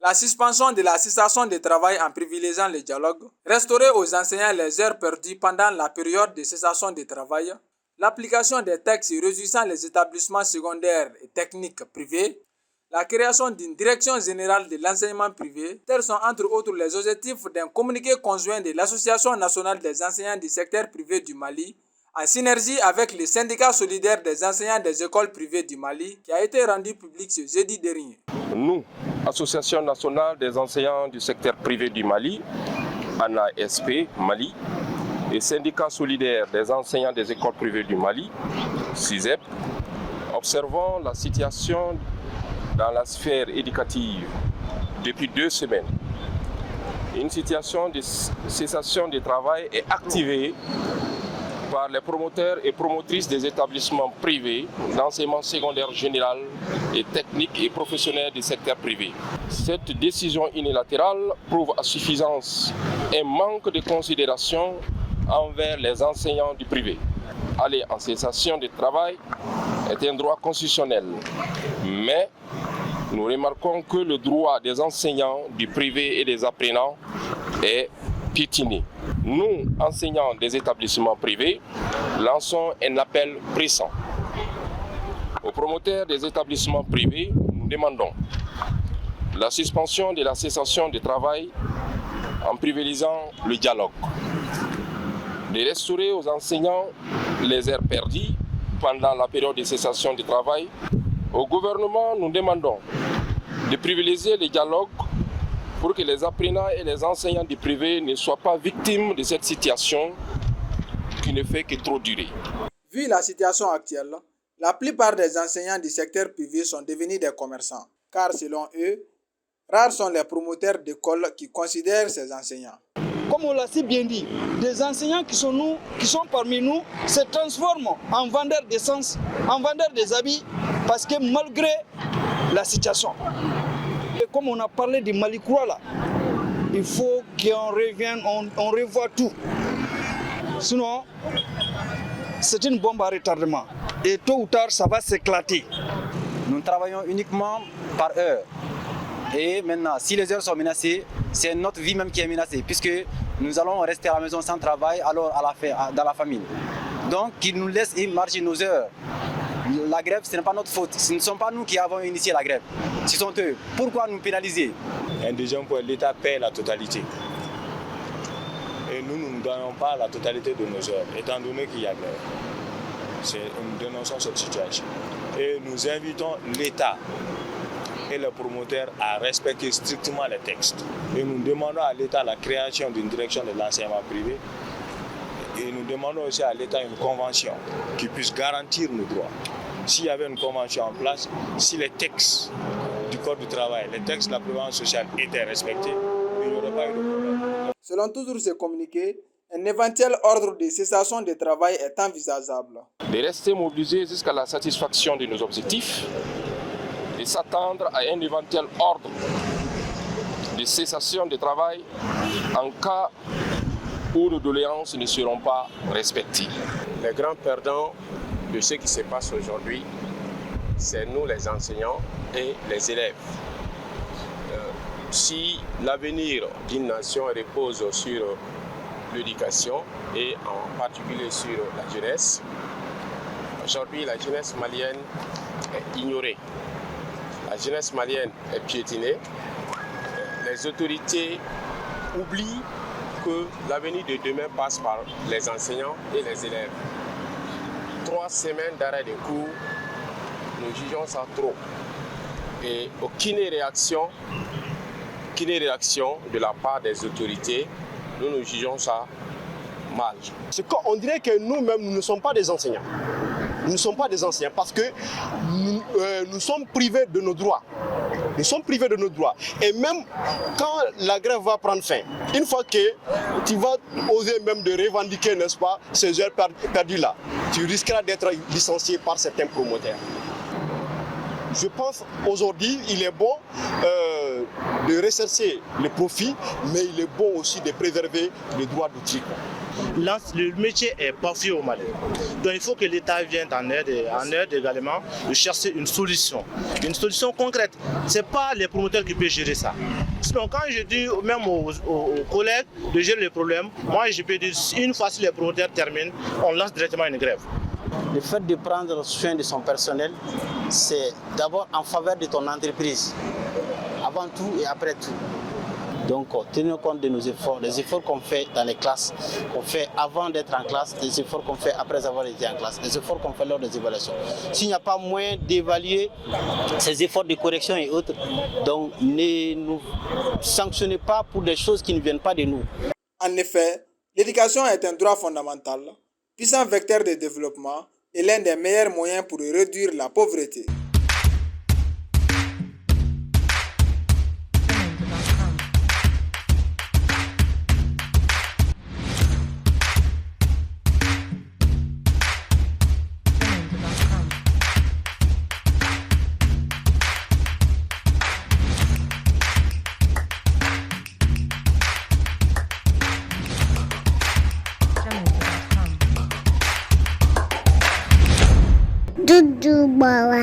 La suspension de la cessation de travail en privilégiant le dialogue, restaurer aux enseignants les heures perdues pendant la période de cessation de travail, l'application des textes régissant les établissements secondaires et techniques privés, la création d'une direction générale de l'enseignement privé, tels sont entre autres les objectifs d'un communiqué conjoint de l'Association nationale des enseignants du secteur privé du Mali, en synergie avec le syndicat solidaire des enseignants des écoles privées du Mali, qui a été rendu public ce jeudi dernier. Nous, Association nationale des enseignants du secteur privé du Mali, ANASP Mali, et syndicat solidaire des enseignants des écoles privées du Mali, SISEP, observons la situation dans la sphère éducative depuis 2 semaines. Une situation de cessation de travail est activée par les promoteurs et promotrices des établissements privés d'enseignement secondaire général et technique et professionnel du secteur privé. Cette décision unilatérale prouve à suffisance un manque de considération envers les enseignants du privé. Aller en cessation de travail est un droit constitutionnel, mais nous remarquons que le droit des enseignants du privé et des apprenants est piétiné. Nous, enseignants des établissements privés, lançons un appel pressant. Aux promoteurs des établissements privés, nous demandons la suspension de la cessation de travail en privilégiant le dialogue, de restaurer aux enseignants les heures perdues pendant la période de cessation de travail. Au gouvernement, nous demandons de privilégier le dialogue pour que les apprenants et les enseignants du privé ne soient pas victimes de cette situation qui ne fait que trop durer. Vu la situation actuelle, la plupart des enseignants du secteur privé sont devenus des commerçants, car selon eux, rares sont les promoteurs d'écoles qui considèrent ces enseignants. Comme on l'a si bien dit, des enseignants qui sont parmi nous se transforment en vendeurs d'essence, en vendeurs des habits, parce que malgré la situation, et comme on a parlé du Malicroix là, il faut qu'on revienne, on revoie tout. Sinon, c'est une bombe à retardement. Et tôt ou tard, ça va s'éclater. Nous travaillons uniquement par heure. Et maintenant, si les heures sont menacées, c'est notre vie même qui est menacée, puisque nous allons rester à la maison sans travail, alors dans la famille. Donc, qu'ils nous laissent marcher nos heures. La grève, ce n'est pas notre faute. Ce ne sont pas nous qui avons initié la grève. Ce sont eux. Pourquoi nous pénaliser? Un deuxième point, l'État paie la totalité. Et nous ne gagnons pas la totalité de nos heures, étant donné qu'il y a grève. Nous dénonçons cette situation. Et nous invitons l'État et les promoteurs à respecter strictement les textes. Et nous demandons à l'État la création d'une direction de l'enseignement privé. Et nous demandons aussi à l'État une convention qui puisse garantir nos droits. S'il y avait une convention en place, si les textes du Code du travail, les textes de la prévoyance sociale étaient respectés, il n'y aurait pas eu de problème. Selon toujours ces communiqués, un éventuel ordre de cessation de travail est envisageable. De rester mobilisés jusqu'à la satisfaction de nos objectifs, de s'attendre à un éventuel ordre de cessation de travail en cas où nos doléances ne seront pas respectées. Les grands perdants de ce qui se passe aujourd'hui, c'est nous les enseignants et les élèves. Si l'avenir d'une nation repose sur l'éducation et en particulier sur la jeunesse, aujourd'hui la jeunesse malienne est ignorée. La jeunesse malienne est piétinée. Les autorités oublient que l'avenir de demain passe par les enseignants et les élèves. 3 semaines d'arrêt de cours, nous jugeons ça trop. Et aucune réaction de la part des autorités, nous jugeons ça mal. On dirait que nous-mêmes, nous ne sommes pas des enseignants. Nous ne sommes pas des enseignants parce que nous sommes privés de nos droits. Nous sommes privés de nos droits. Et même quand la grève va prendre fin, une fois que tu vas oser même de revendiquer, n'est-ce pas, ces heures perdues-là, tu risqueras d'être licencié par certains promoteurs. Je pense aujourd'hui, il est bon de rechercher le profit, mais il est bon aussi de préserver le droit d'outil. le métier est parfait au Mali. Donc il faut que l'État vienne en aide également de chercher une solution concrète. Ce n'est pas les promoteurs qui peuvent gérer ça. Sinon, quand je dis même aux collègues de gérer les problèmes, moi je peux dire une fois si les promoteurs terminent, on lance directement une grève. Le fait de prendre soin de son personnel, c'est d'abord en faveur de ton entreprise, avant tout et après tout. Donc, tenir compte de nos efforts, des efforts qu'on fait dans les classes, qu'on fait avant d'être en classe, des efforts qu'on fait après avoir été en classe, des efforts qu'on fait lors des évaluations. S'il n'y a pas moyen d'évaluer ces efforts de correction et autres, donc ne nous sanctionnez pas pour des choses qui ne viennent pas de nous. En effet, l'éducation est un droit fondamental, puissant vecteur de développement et l'un des meilleurs moyens pour réduire la pauvreté. Dudu Bawa.